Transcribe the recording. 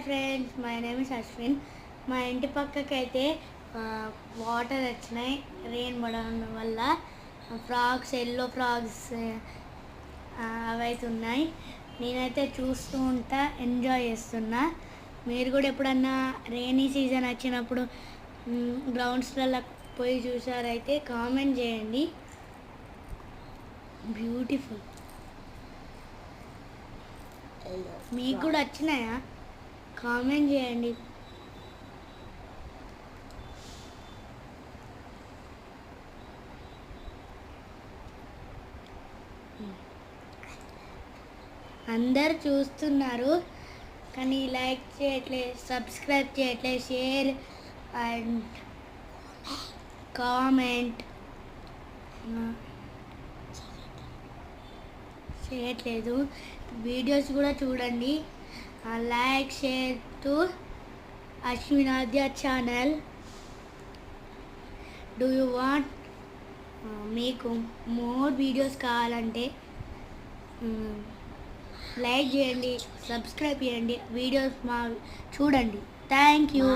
Friends, my name is Ashwin. మా ఇంటి పక్కకైతే water వచ్చినాయి రెయిన్ పడడం వల్ల. ఫ్రాగ్స్, ఎల్లో ఫ్రాగ్స్ అవైతే ఉన్నాయి. నేనైతే చూస్తూ ఉంటా, ఎంజాయ్ చేస్తున్నా. మీరు కూడా ఎప్పుడన్నా రెయినీ సీజన్ వచ్చినప్పుడు గ్రౌండ్స్లలో పోయి చూసారైతే కామెంట్ చేయండి. బ్యూటిఫుల్. మీకు కూడా వచ్చినాయా? కామెంట్ చేయండి. అందరు చూస్తున్నారు కానీ లైక్ చేయట్లేదు, సబ్స్క్రైబ్ చేయట్లేదు, షేర్ అండ్ కామెంట్ చేయట్లేదు. వీడియోస్ కూడా చూడండి. లైక్, షేర్ టు అశ్వినాద్య ఛానల్. డూ యూ వాంట్ మీకు మోర్ వీడియోస్ కావాలంటే లైక్ చేయండి, సబ్స్క్రైబ్ చేయండి, వీడియోస్ చూడండి. Thank you.